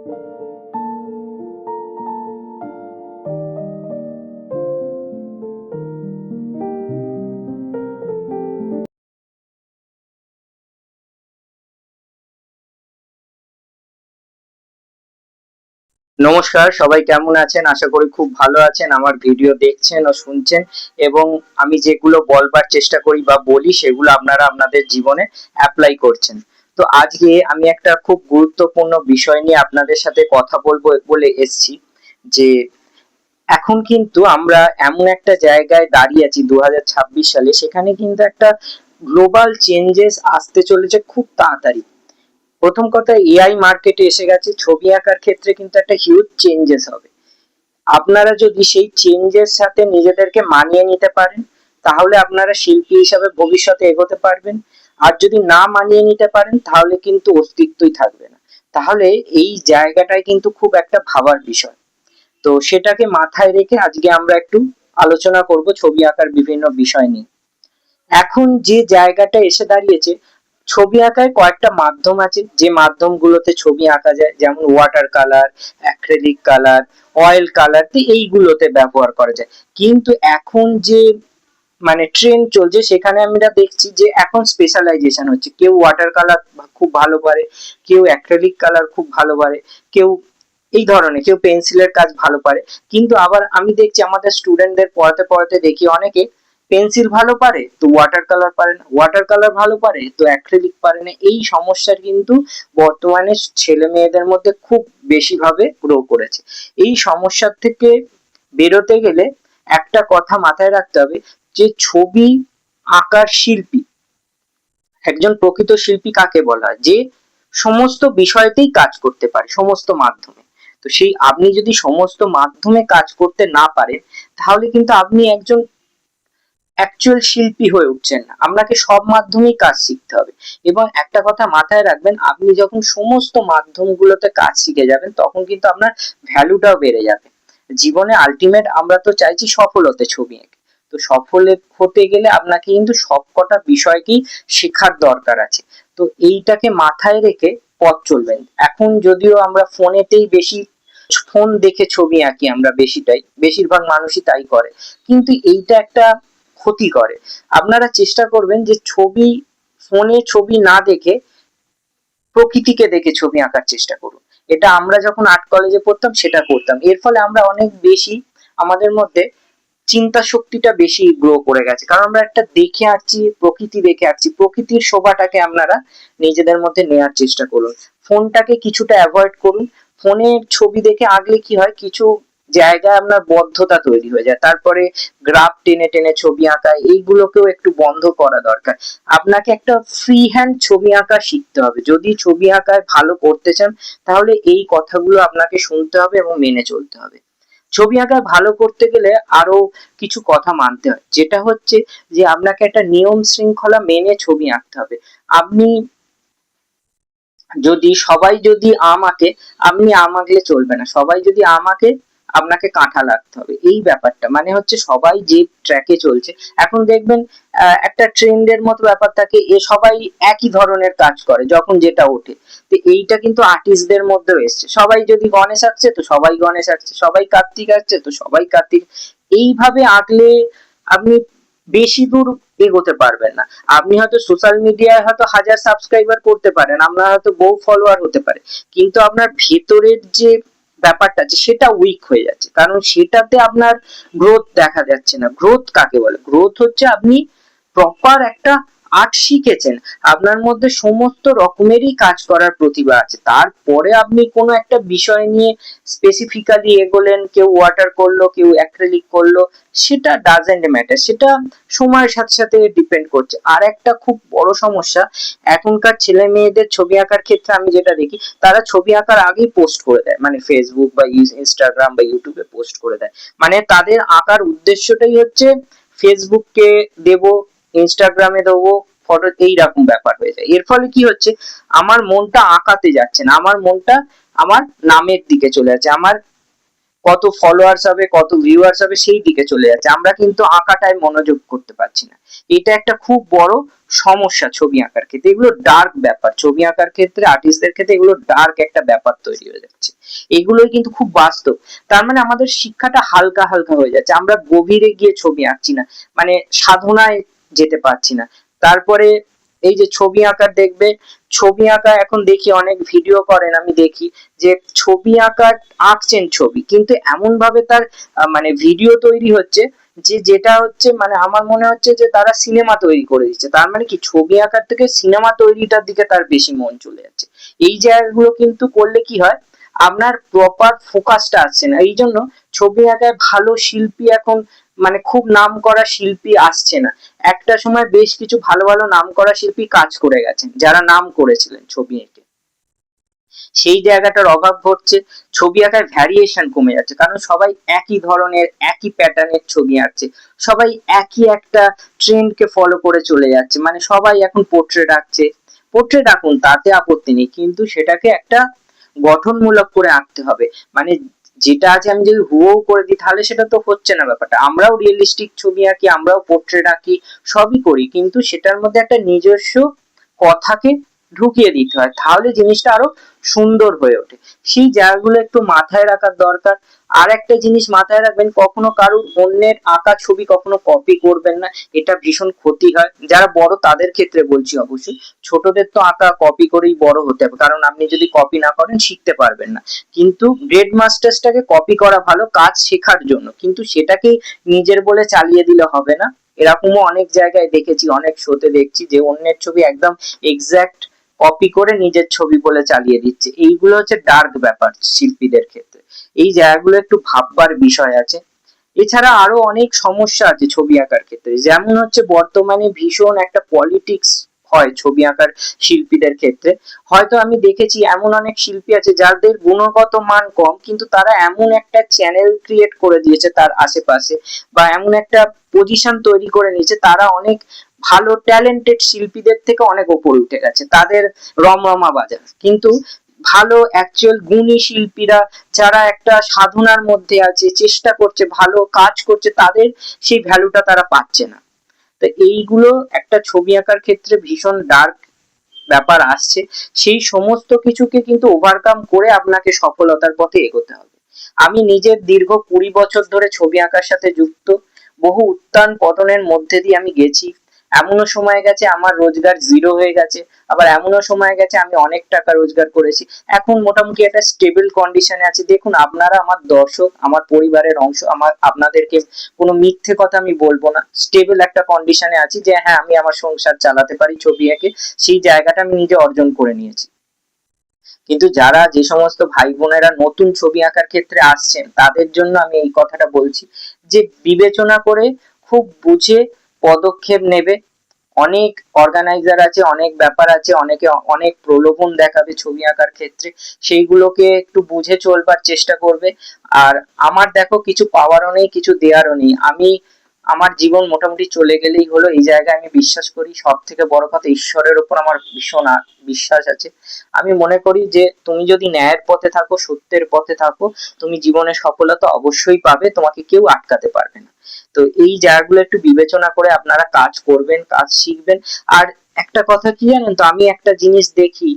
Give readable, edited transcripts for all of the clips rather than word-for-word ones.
নমস্কার, সবাই কেমন আছেন? আশা করি খুব ভালো আছেন। আমার ভিডিও দেখছেন ও শুনছেন এবং আমি যেগুলো বলবার চেষ্টা করি বা বলি সেগুলো আপনারা আপনাদের জীবনে অ্যাপ্লাই করছেন। তো আজকে আমি একটা খুব গুরুত্বপূর্ণ বিষয় নিয়ে আপনাদের সাথে কথা বলবো বলে এসেছি যে এখন কিন্তু আমরা এমন একটা জায়গায় দাঁড়িয়ে আছি 2026 সালে, সেখানে কিন্তু একটা গ্লোবাল চেঞ্জেস আসতে চলেছে খুব তাড়াতাড়ি। প্রথম কথা, এআই মার্কেটে এসে গেছে, ছবি আঁকার ক্ষেত্রে কিন্তু একটা হিউজ চেঞ্জেস হবে। আপনারা যদি সেই চেঞ্জের সাথে নিজেদেরকে মানিয়ে নিতে পারেন তাহলে আপনারা শিল্পী হিসাবে ভবিষ্যতে এগোতে পারবেন। আর যদি না মানিয়ে নিতে পারেন তাহলে কিন্তু অস্তিত্বই থাকবে না। তাহলে এই জায়গাটায় কিন্তু খুব একটা ভাবার বিষয়। তো সেটাকে মাথায় রেখে আজকে আমরা একটু আলোচনা করব ছবি আঁকার বিভিন্ন বিষয় নিয়ে। এখন যে জায়গাটা এসে দাঁড়িয়েছে, ছবি আঁকায় কয়েকটা মাধ্যম আছে যে মাধ্যমগুলোতে ছবি আঁকা যায়, যেমন water colour, acrylic colour, oil colour, তো এইগুলোতে ব্যবহার করা যায়। কিন্তু এখন যে ট্রেন্ড চলছে সেখানে আমরা দেখছি যে এখন স্পেশালাইজেশন হচ্ছে। কেউ ওয়াটার কালার খুব ভালো পারে, কেউ অ্যাক্রিলিক কালার খুব ভালো পারে, কেউ এই ধরনের, কেউ পেন্সিলের কাজ ভালো পারে। কিন্তু আবার আমি দেখছি আমাদের স্টুডেন্টদের পড়াতে পড়াতে দেখি অনেকে পেন্সিল ভালো পারে তো ওয়াটার কালার পারে না, ওয়াটার কালার ভালো পারে তো অ্যাক্রিলিক পারে না। এই সমস্যার কিন্তু বর্তমানে ছেলে মেয়েদের মধ্যে খুব বেশি ভাবে গ্রো করেছে। এই সমস্যার থেকে বেরোতে গেলে একটা কথা মাথায় রাখতে হবে যে ছবি আঁকার শিল্পী, একজন প্রকৃত শিল্পী কাকে বলা হয়? যে সমস্ত বিষয়তেই কাজ করতে পারে, সমস্ত মাধ্যমে। তো সেই আপনি যদি সমস্ত মাধ্যমে কাজ করতে না পারেন তাহলে কিন্তু আপনি একজন অ্যাকচুয়াল শিল্পী হয়ে উঠছেন না। আপনাকে সব মাধ্যমেই কাজ শিখতে হবে। এবং একটা কথা মাথায় রাখবেন, আপনি যখন সমস্ত মাধ্যমগুলোতে কাজ শিখে যাবেন তখন কিন্তু আপনার ভ্যালুটাও বেড়ে যাবে। জীবনে আলটিমেট আমরা তো চাইছি সফল হতে ছবি এঁকে। তো সফল হতে গেলে আপনাকে কিন্তু সবকটা বিষয়কেই শেখার দরকার আছে। তো এইটাকে মাথায় রেখে পথ চলবেন। এখন যদিও আমরা ফোনেতেই বেশি, ফোন দেখে ছবি আঁকি আমরা বেশিটাই, বেশিরভাগ মানুষই তাই করে, কিন্তু এইটা একটা ক্ষতি করে। আপনারা চেষ্টা করবেন যে ফোনে ছবি না দেখে প্রকৃতিকে দেখে ছবি আঁকার চেষ্টা করুন। এটা আমরা যখন আর্ট কলেজে পড়তাম সেটা করতাম। এর ফলে আমরা অনেক বেশি, আমাদের মধ্যে চিন্তা শক্তিটা বেশি গ্রো করে গেছে, কারণ আমরা একটা দেখে আঁকছি, প্রকৃতি দেখে আঁকছি। প্রকৃতির শোভাটাকে আপনারা নিজেদের মধ্যে নেওয়ার চেষ্টা করুন। ফোনটাকে কিছুটা অ্যাভয়েড করুন। ফোনের ছবি দেখে আঁকলে কি হয়, কিছু জায়গায় আপনার বদ্ধতা তৈরি হয়ে যায়, তারপরে গ্রাফ টেনে টেনে ছবি আঁকা, এইগুলোকেও একটু বন্ধ করা দরকার। আপনাকে একটা ফ্রি হ্যান্ড ছবি আঁকা শিখতে হবে। যদি ছবি আঁকায় ভালো করতে চান তাহলে এই কথাগুলো আপনাকে শুনতে হবে এবং মেনে চলতে হবে। ছবি আঁকা ভালো করতে গেলে আরো কিছু কথা মানতে হয়, যেটা হচ্ছে যে আপনাকে একটা নিয়ম শৃঙ্খলা মেনে ছবি আঁকতে হবে। আপনি যদি, সবাই যদি আম আঁকে আপনি আম আঁকলে চলবে না, সবাই যদি আম আঁকে আপনাকে কাঁঠাল আঁকতে হবে। এই ব্যাপারটা মানে হচ্ছে সবাই যে ট্র্যাকে চলছে, এখন দেখবেন একটা ট্রেন্ডের মতো ব্যাপার থাকে, এ সবাই একই ধরনের কাজ করে যখন যেটা ওঠে। তো এইটা কিন্তু আর্টিস্টদের মধ্যেও এসছে, সবাই যদি গণেশ আঁকছে তো সবাই গণেশ আঁকছে, সবাই কার্তিক আঁকছে তো সবাই কার্তিক। এইভাবে আঁকলে আপনি বেশি দূর এগোতে পারবেন না। আপনি হয়তো সোশ্যাল মিডিয়ায় হয়তো 1000 সাবস্ক্রাইবার করতে পারেন, আপনার হয়তো বহু ফলোয়ার হতে পারে, কিন্তু আপনার ভেতরের যে ব্যাপারটা আছে সেটা উইক হয়ে যাচ্ছে, কারণ সেটাতে আপনার গ্রোথ দেখা যাচ্ছে না। গ্রোথ কাকে বলে? গ্রোথ হচ্ছে আপনি প্রপার একটা আর্ট শিখেছেন, আপনার মধ্যে সমস্ত রকমেরই কাজ করার প্রতিভা আছে, তারপরে আপনি কোনো একটা বিষয় নিয়ে স্পেসিফিক্যালি এগোলেন, কেউ ওয়াটার করলো, কেউ অ্যাক্রিলিক করলো, সেটা ডাজেন্ট ম্যাটার, সেটা সময়ের সাথে সাথে ডিপেন্ড করছে। আর একটা খুব বড় সমস্যা এখনকার ছেলে মেয়েদের ছবি আঁকার ক্ষেত্রে আমি যেটা দেখি, তারা ছবি আঁকার আগেই পোস্ট করে দেয়, মানে ফেসবুক বা ইনস্টাগ্রাম বা ইউটিউবে পোস্ট করে দেয়। মানে তাদের আঁকার উদ্দেশ্যটাই হচ্ছে ফেসবুককে দেবো, ইনস্টাগ্রামে দেবো ফটো, এইরকম ব্যাপার হয়ে যায়। এর ফলে কি হচ্ছে, আমার মনটা আঁকাতে যাচ্ছে না, আমার মনটা আমার নামের দিকে চলে যাচ্ছে, আমার কত ফলোয়ার্স হবে, কত ভিউয়ার্স হবে সেই দিকে চলে যাচ্ছে। আমরা কিন্তু আঁকাটায় মনোযোগ করতে পারছি না। এটা একটা খুব বড় সমস্যা ছবি আঁকার ক্ষেত্রে। এগুলো ডার্ক ব্যাপার, ছবি আঁকার ক্ষেত্রে আর্টিস্টদের ক্ষেত্রে এগুলো ডার্ক একটা ব্যাপার তৈরি হয়ে যাচ্ছে। এগুলোই কিন্তু খুব বাস্তব। তার মানে আমাদের শিক্ষাটা হালকা হালকা হয়ে যাচ্ছে, আমরা গভীরে গিয়ে ছবি আঁকছি না, মানে সাধনায় যেতে পারছি না। তারপরে এই যে ছবি আঁকার দেখবে, ছবি আঁকা এখন দেখি অনেক ভিডিও করেন, আমি দেখি যে ছবি আঁকা আঁকছেন ছবি, কিন্তু এমন ভাবে তার মানে ভিডিও তৈরি হচ্ছে যে যেটা হচ্ছে মানে আমার মনে হচ্ছে যে তারা সিনেমা তৈরি করে দিচ্ছে। তার মানে কি ছবি আঁকার থেকে সিনেমা তৈরিটার দিকে তার বেশি মন চলে যাচ্ছে। এই জায়গাগুলো কিন্তু করলে কি হয়, আপনার প্রপার ফোকাসটা আসছে না। এই জন্য ছবি আঁকায় ভালো শিল্পী এখন মানে খুব নাম করা শিল্পী আসছে না। একটা সময় বেশ কিছু ভালো ভালো নাম করা শিল্পী কাজ করে গেছেন, যারা নাম করেছিলেন ছবি এঁকে, সেই জায়গাটার অভাব ঘটছে। ছবি আঁকার ভ্যারিয়েশন কমে যাচ্ছে, কারণ সবাই একই ধরনের একই প্যাটার্নের ছবি আঁকছে, সবাই একই একটা ট্রেন্ডকে ফলো করে চলে যাচ্ছে। মানে সবাই এখন পোর্ট্রেট আঁকছে, পোর্ট্রেট আঁকুন তাতে আপত্তি নেই, কিন্তু সেটাকে একটা গঠনমূলক করে আঁকতে হবে। মানে যেটা আছে আমি যদি হুবহু করে দিই তাহলে সেটা তো হচ্ছে না ব্যাপারটা। আমরাও রিয়েলিস্টিক ছবি আঁকি, আমরাও পোর্ট্রেট আঁকি, সবই করি, কিন্তু সেটার মধ্যে একটা নিজস্ব কথাকে ঢুকিয়ে দিতে হয়, তাহলে জিনিসটা আরো সুন্দর হয়ে ওঠে। সেই জায়গাগুলো একটু মাথায় রাখার দরকার। আর একটা জিনিস মাথায় রাখবেন, কখনো কারোর অন্যের আঁকা ছবি কখনো কপি করবেন না, এটা ভীষণ ক্ষতি হয়। যারা বড় তাদের ক্ষেত্রে বলছি অবশ্যই, ছোটদের তো আঁকা কপি করেই বড় হতে হবে, কারণ আপনি যদি কপি না করেন শিখতে পারবেন না। কিন্তু গ্রেড মাস্টার্সটাকে কপি করা ভালো কাজ শেখার জন্য, কিন্তু সেটাকে নিজের বলে চালিয়ে দিলে হবে না। এরকমও অনেক জায়গায় দেখেছি, অনেক শোতে দেখছি যে অন্যের ছবি একদম এক্সাক্ট কপি করে নিজের ছবি বলে চালিয়ে দিচ্ছে। এইগুলো হচ্ছে ডার্ক ব্যাপার শিল্পীদের ক্ষেত্রে। এই জায়গাগুলো একটু ভাববার বিষয় আছে। এছাড়া আরো অনেক সমস্যা আছে ছবি আঁকার ক্ষেত্রে, যেমন হচ্ছে বর্তমানে ভীষণ একটা পলিটিক্স হয় ছবি আঁকার শিল্পীদের ক্ষেত্রে। হয়তো আমি দেখেছি এমন অনেক শিল্পী আছে যাদের গুণগত মান কম, কিন্তু তারা এমন একটা চ্যানেল ক্রিয়েট করে দিয়েছে তার আশেপাশে, বা এমন একটা পজিশন তৈরি করে নিয়েছে, তারা অনেক ভালো ট্যালেন্টেড শিল্পীদের থেকে অনেক উপরে উঠে গেছে, তাদের রমরমা বাজার। কিন্তু ভালো অ্যাকচুয়াল গুণী শিল্পীরা, যারা একটা সাধনার মধ্যে আছে, চেষ্টা করছে, ভালো কাজ করছে, তাদের সেই ভ্যালুটা তারা পাচ্ছে না। তো এইগুলো একটা ছবি আঁকার ক্ষেত্রে ভীষণ ডার্ক ব্যাপার আসছে। সেই সমস্ত কিছুকে কিন্তু ওভারকাম করে আপনাকে সফলতার পথে এগোতে হবে। আমি নিজের দীর্ঘ 20 বছর ধরে ছবি আঁকার সাথে যুক্ত। বহু উত্থান পতনের মধ্যে দিয়ে আমি গেছি। এমনও সময় গেছে আমার রোজগার জিরো হয়ে গেছে, আবার এমনও সময় গেছে আমি অনেক টাকা রোজগার করেছি। এখন মোটামুটি একটা স্টেবল কন্ডিশনে আছি। দেখুন, আপনারা আমার দর্শক, আমার পরিবারের অংশ, আমার আপনাদেরকে কোনো মিথ্যে কথা আমি বলবো না। স্টেবল একটা কন্ডিশনে আছি যে হ্যাঁ, আমি আমার সংসার চালাতে পারি ছবি এঁকে, সেই জায়গাটা আমি নিজে অর্জন করে নিয়েছি। কিন্তু যারা যে সমস্ত ভাই বোনেরা নতুন ছবি আঁকার ক্ষেত্রে আসছেন, তাদের জন্য আমি এই কথাটা বলছি যে বিবেচনা করে খুব বুঝে পদক্ষেপ নেবে। অনেক অর্গানাইজার আছে, অনেক ব্যাপার আছে, অনেকে অনেক প্রলোভন দেখাবে ছবি আঁকার ক্ষেত্রে, সেইগুলোকে একটু বুঝে চলবার চেষ্টা করবে। আর আমার দেখো কিছু পাওয়ারও নেই, কিছু দেওয়ারও নেই। আমি আমার জীবন মোটামুটি চলে গেলেই হলো, এই জায়গায় আমি বিশ্বাস করি। সব থেকে বড় কথা, ঈশ্বরের উপর আমার ভীষণ বিশ্বাস আছে। আমি মনে করি যে তুমি যদি ন্যায়ের পথে থাকো, সত্যের পথে থাকো, তুমি জীবনে সফলতা অবশ্যই পাবে, তোমাকে কেউ আটকাতে পারবে না। তো এই জায়গাগুলো একটু বিবেচনা করে আপনারা কাজ করবেন, কাজ শিখবেন। আর একটা কথা কি জানেন তো, আমি একটা জিনিস দেখি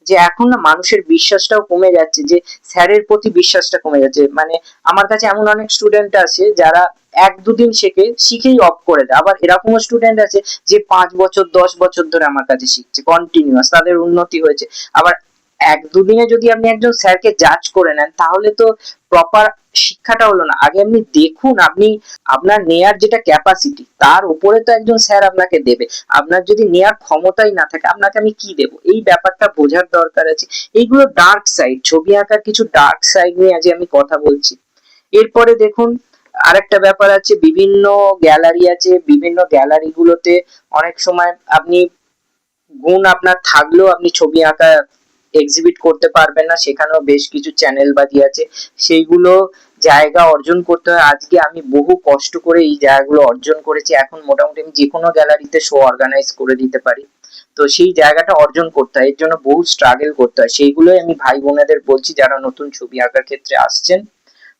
যে এখন না মানুষের বিশ্বাসটাও কমে যাচ্ছে, যে স্যারের প্রতি বিশ্বাসটা কমে যাচ্ছে। মানে আমার কাছে এমন অনেক স্টুডেন্ট আছে যারা 1-2 দিন শেখে, শিখেই অফ করে দেয়। আবার এরকমও স্টুডেন্ট আছে যে 5 বছর 10 বছর ধরে আমার কাছে শিখছে কন্টিনিউয়াস, তাদের উন্নতি হয়েছে। আবার 1-2 দিনে যদি আপনি একজন স্যারকে জাজ করে নেন, তাহলে তো প্রপার শিক্ষাটা হলো না। আগে আপনি দেখুন, আপনি আপনার নেয়ার যেটা ক্যাপাসিটি, তার উপরে তো একজন স্যার আপনাকে দেবে। আপনার যদি নেয়ার ক্ষমতাই না থাকে, আপনাকে আমি কি দেব, এই ব্যাপারটা বোঝার দরকার আছে। এইগুলো ডার্ক সাইড, ছবি আঁকার কিছু ডার্ক সাইড নিয়ে আজ আমি কথা বলছি। এরপরে দেখুন, আরেকটা ব্যাপার আছে, বিভিন্ন গ্যালারি আছে, বিভিন্ন গ্যালারি গুলোতে অনেক সময় আপনি গুণ আপনার থাকলেও আপনি ছবি আঁকা এক্সিবিট করতে পারবেন না, সেখানেও বেশ কিছু চ্যানেল বাজি আছে, সেইগুলো জায়গা অর্জন করতে হয়। আজকে আমি বহু কষ্ট করে এই জায়গাগুলো অর্জন করেছি, এখন মোটামুটি আমি যে কোনো গ্যালারিতে শো অর্গানাইজ করে দিতে পারি। তো সেই জায়গাটা অর্জন করতে হয়, এর জন্য বহু স্ট্রাগল করতে হয়। সেইগুলোই আমি ভাই বোনেদের বলছি যারা নতুন ছবি আঁকার ক্ষেত্রে আসছেন,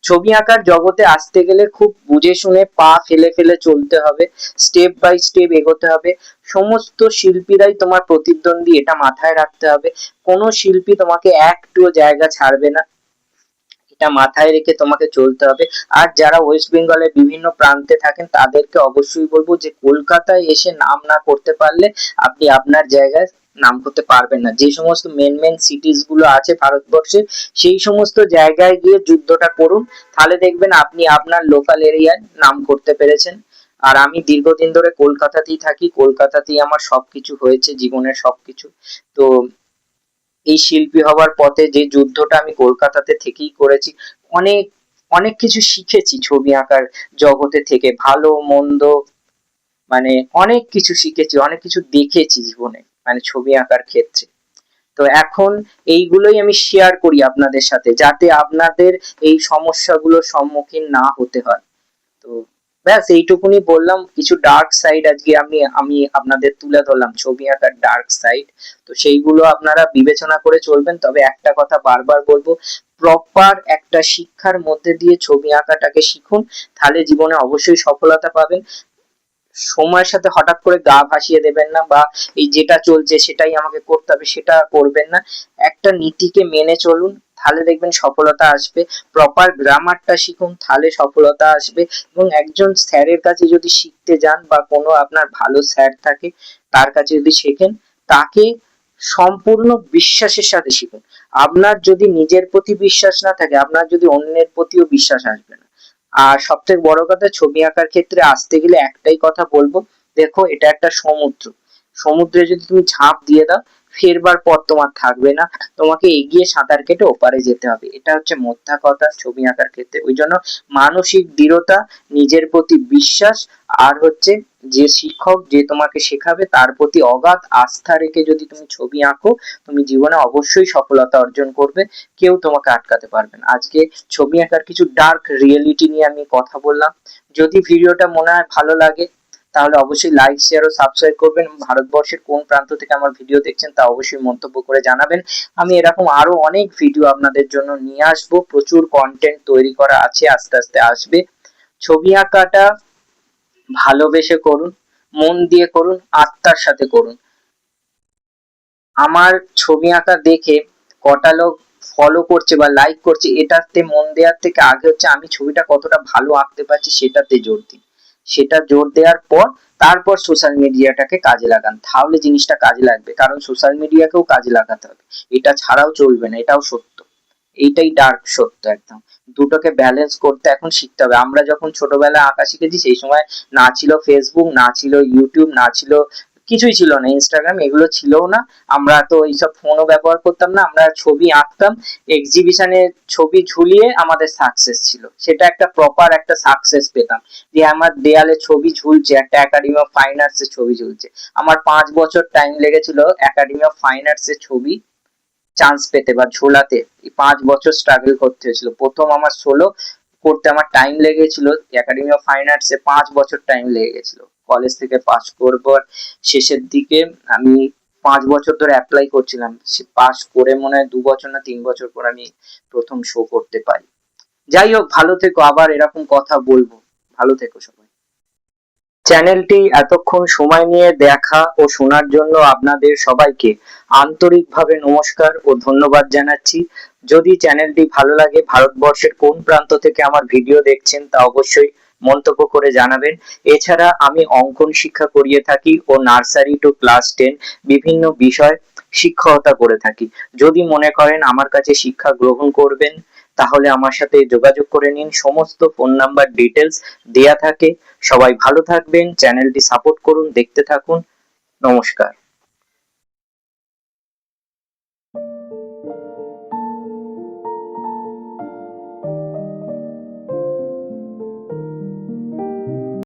ছবি আঁকার জগতে আসতে গেলে খুব বুঝে শুনে পা ফেলে ফেলে চলতে হবে, স্টেপ বাই স্টেপ এগোতে হবে। সমস্ত শিল্পীরাই তোমার প্রতিদ্বন্দ্বী, এটা মাথায় রাখতে হবে। কোনো শিল্পী তোমাকে একটুও জায়গা ছাড়বে না, এটা মাথায় রেখে তোমাকে চলতে হবে। আর যারা ওয়েস্ট বেঙ্গলের বিভিন্ন প্রান্তে থাকেন তাদেরকে অবশ্যই বলবো যে কলকাতায় এসে নাম না করতে পারলে আপনি আপনার জায়গায় নাম করতে পারবেন না। যে সমস্ত মেন মেন সিটিজ গুলো আছে ভারতবর্ষে, সেই সমস্ত জায়গায় গিয়ে যুদ্ধটা করুন, তাহলে দেখবেন আপনি আপনার লোকাল এরিয়ায় নাম করতে পেরেছেন। আর আমি দীর্ঘদিন ধরে কলকাতাতেই থাকি, কলকাতাতেই আমার সবকিছু হয়েছে, জীবনের সবকিছু। তো এই শিল্পী হওয়ার পথে যে যুদ্ধটা আমি কলকাতাতে থেকেই করেছি, অনেক অনেক কিছু শিখেছি ছবি আঁকার জগতে থেকে, ভালো মন্দ, মানে অনেক কিছু শিখেছি, অনেক কিছু দেখেছি জীবনে, মানে ছবি আঁকার ক্ষেত্রে। তো এখন এইগুলোই আমি শেয়ার করি আপনাদের সাথে, যাতে আপনাদের এই সমস্যাগুলোর সম্মুখীন না হতে হয়। তো ব্যাস এইটুকুনি বললাম, কিছু ডার্ক সাইড আজকে আমি আমি আপনাদের তুলে ধরলাম, ছবি আঁকার ডার্ক সাইড। তো সেইগুলো আপনারা বিবেচনা করে চলবেন। তবে একটা কথা বারবার বলবো, প্রপার একটা শিক্ষার মধ্যে দিয়ে ছবি আঁকাটাকে শিখুন, তাহলে জীবনে অবশ্যই সফলতা পাবেন। সময়ের সাথে হঠাৎ করে গা ভাসিয়ে দেবেন না, বা এই যেটা চলছে সেটাই আমাকে করতে হবে সেটা করবেন না। একটা নীতিকে মেনে চলুন, তাহলে দেখবেন সফলতা আসবে। প্রপার গ্রামারটা শিখুন, তাহলে সফলতা আসবে। এবং একজন স্যারের কাছে যদি শিখতে যান, বা কোনো আপনার ভালো স্যার থাকে তার কাছে যদি শেখেন, তাকে সম্পূর্ণ বিশ্বাসের সাথে শিখুন। আপনার যদি নিজের প্রতি বিশ্বাস না থাকে, আপনার যদি অন্যের প্রতিও বিশ্বাস আসবে না। আর সবথেকে বড় কথা, ছবি আঁকার ক্ষেত্রে আসতে গেলে একটাই কথা বলবো, দেখো এটা একটা সমুদ্র, সমুদ্রে যদি তুমি ঝাঁপ দিয়ে দাও, ফেরবার পথ তোমার থাকবে না, তোমাকে এগিয়ে সাঁতার কেটে ওপারে যেতে হবে। এটা হচ্ছে মোদ্দা কথা ছবি আঁকার ক্ষেত্রে। ওই জন্য মানসিক দৃঢ়তা, নিজের প্রতি বিশ্বাস, আর হচ্ছে যে শিক্ষক যে তোমাকে শেখাবে তার প্রতি অগাধ আস্থা রেখে যদি তুমি ছবি আঁকো, তুমি জীবনে অবশ্যই সফলতা অর্জন করবে, কেউ তোমাকে আটকাতে পারবে না। আজকে ছবি আঁকার কিছু ডার্ক রিয়েলিটি নিয়ে আমি কথা বললাম। যদি ভিডিওটা মনে হয় ভালো লাগে, তাহলে অবশ্যই লাইক, শেয়ার ও সাবস্ক্রাইব করবেন। ভারতবর্ষের কোন প্রান্ত থেকে আমার ভিডিও দেখছেন তা অবশ্যই মন্তব্য করে জানাবেন। আমি এরকম আরো অনেক ভিডিও আপনাদের জন্য নিয়ে আসবো, প্রচুর কন্টেন্ট তৈরি করা আছে, আস্তে আস্তে আসবে। ছবি আঁকাটা ভালোবেসে করুন, মন দিয়ে করুন, আত্মার সাথে করুন। আমার ছবি আঁকা দেখে কটা লোক ফলো করছে বা লাইক করছে, এটাতে মন দেওয়ার থেকে আগে হচ্ছে আমি ছবিটা কতটা ভালো আঁকতে পারছি সেটাতে জোর দিন। সেটা জোর দেওয়ার পর তারপর সোশ্যাল মিডিয়াটাকে কাজে লাগান, তাহলে জিনিসটা কাজে লাগবে। কারণ সোশ্যাল মিডিয়াকেও কাজে লাগাতে হবে, এটা ছাড়াও চলবে না, এটাও সত্য। এইটাই ডার্ক সত্য একদম। দুটোকে ব্যালেন্স করতে এখন শিখতে হবে। আমরা যখন ছোটবেলায় আঁকা শিখেছি, সেই সময় না ছিল ফেসবুক, না ছিল ইউটিউব, না ছিল কিছুই, ছিল না ইনস্টাগ্রাম, এগুলো ছিলও না। আমরা তো এইসব ফোনও ব্যবহার করতাম না, আমরা ছবি আঁকতাম, এক্সিবিশনে ছবি ঝুলিয়ে আমাদের সাকসেস ছিল, সেটা একটা প্রপার একটা সাকসেস পেতাম, যে আমার দেয়ালে ছবি ঝুলছে, একটা একাডেমি অফ ফাইন আর্টস এর ছবি ঝুলছে। আমার 5 বছর টাইম লেগেছিল একাডেমি অফ ফাইন আর্টস এর ছবি চান্স পেতে বা ঝোলাতে। এই 5 বছর স্ট্রাগল করতে হয়েছিল। প্রথম আমার সোলো করতে আমার টাইম লেগেছিল একাডেমি অফ ফাইন আর্টস এ 5 বছর টাইম লেগে গেছিল। কলেজ থেকে পাস করবার শেষের দিকে আমি 5 বছর ধরে অ্যাপ্লাই করছিলাম, সে পাস করে মনে হয় 2 বছর না 3 বছর পর আমি প্রথম শো করতে পারি। যাই হোক, ভালো থেকো, আবার এরকম কথা বলবো। ভালো থেকো সবাই। চ্যানেলটি এতক্ষণ সময় নিয়ে দেখা ও শোনার জন্য আপনাদের সবাইকে আন্তরিকভাবে নমস্কার ও ধন্যবাদ জানাচ্ছি। যদি চ্যানেলটি ভালো লাগে, ভারতবর্ষের কোন প্রান্ত থেকে আমার ভিডিও দেখছেন তা অবশ্যই মন্তব্য করে জানাবেন। এছাড়া আমি অঙ্কন শিক্ষা করিয়ে থাকি ও নার্সারি টু ক্লাস 10 বিভিন্ন বিষয় শিক্ষকতা করে থাকি। যদি মনে করেন আমার কাছে শিক্ষা গ্রহণ করবেন, তাহলে আমার সাথে যোগাযোগ করে নিন, সমস্ত ফোন নাম্বার ডিটেলস দেয়া থাকে। সবাই ভালো থাকবেন, চ্যানেলটি সাপোর্ট করুন, দেখতে থাকুন। নমস্কার।